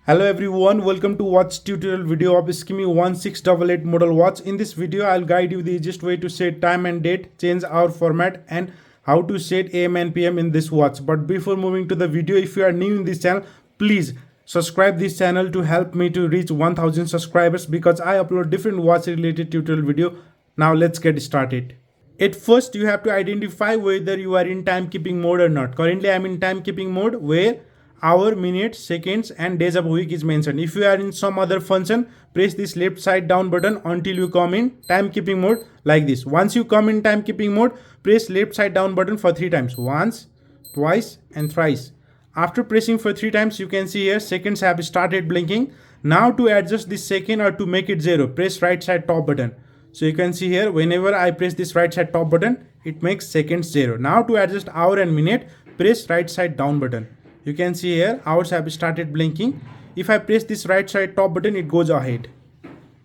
Hello everyone, welcome to watch tutorial video of Skmei 1688 model watch. In this video, I'll guide you the easiest way to set time and date, change hour format and how to set AM and PM in this watch. But before moving to the video, if you are new in this channel, please subscribe this channel to help me to reach 1000 subscribers because I upload different watch related tutorial video. Now let's get started. At first, you have to identify whether you are in timekeeping mode or not. Currently, I'm in timekeeping mode where hour, minutes, seconds and days of a week is mentioned. If you are in some other function, press this left side down button until you come in timekeeping mode like this. Once you come in timekeeping mode, press left side down button for 3 times. Once, twice and thrice. After pressing for 3 times, you can see here seconds have started blinking. Now to adjust this second or to make it 0, press right side top button. So you can see here whenever I press this right side top button, it makes seconds 0. Now to adjust hour and minute, press right side down button. You can see here hours have started blinking. If I press this right side top button, it goes ahead.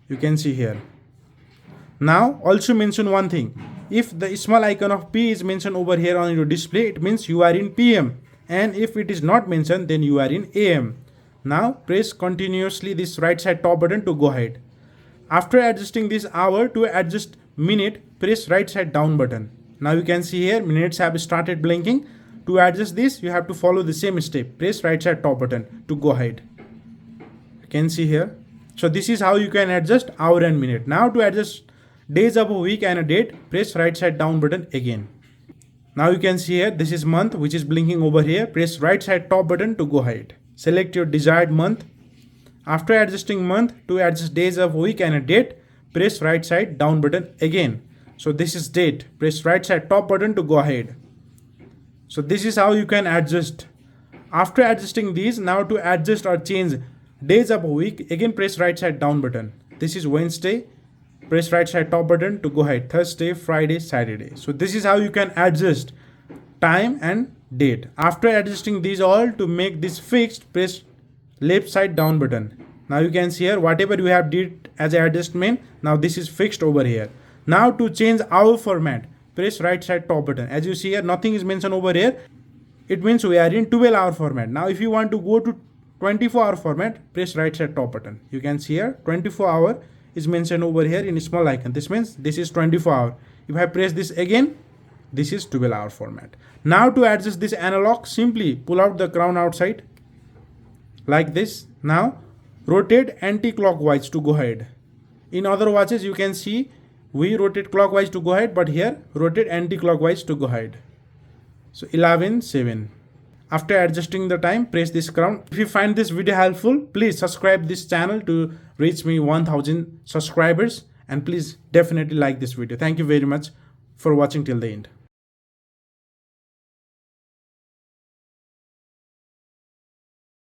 You can see here. Now also mention one thing. If the small icon of P is mentioned over here on your display, it means you are in PM. And if it is not mentioned, then you are in AM. Now press continuously this right side top button to go ahead. After adjusting this hour, to adjust minute, press right side down button. Now you can see here minutes have started blinking. To adjust this, you have to follow the same step. Press right side top button to go ahead. You can see here. So this is how you can adjust hour and minute. Now to adjust days of a week and a date, press right side down button again. Now you can see here, this is month which is blinking over here. Press right side top button to go ahead. Select your desired month. After adjusting month, to adjust days of a week and a date, press right side down button again. So this is date. Press right side top button to go ahead. So this is how you can adjust. After adjusting these, now to adjust or change days of a week, again press right side down button. This is Wednesday. Press right side top button to go ahead. Thursday, Friday, Saturday. So this is how you can adjust time and date. After adjusting these all, to make this fixed, press left side down button. Now you can see here whatever you have did as an adjustment, now this is fixed over here. Now to change our format, press right side top button. As you see here, nothing is mentioned over here. It means we are in 12-hour format. Now if you want to go to 24-hour format, press right side top button. You can see here 24-hour is mentioned over here in a small icon. This means this is 24-hour. If I press this again, this is 12-hour format. Now to adjust this analog, simply pull out the crown outside like this. Now rotate anti-clockwise to go ahead. In other watches you can see we rotate clockwise to go ahead, but here rotate anti-clockwise to go ahead. So 11:07. After adjusting the time, press this crown. If you find this video helpful, please subscribe this channel to reach me 1000 subscribers and please definitely like this video. Thank you very much for watching till the end.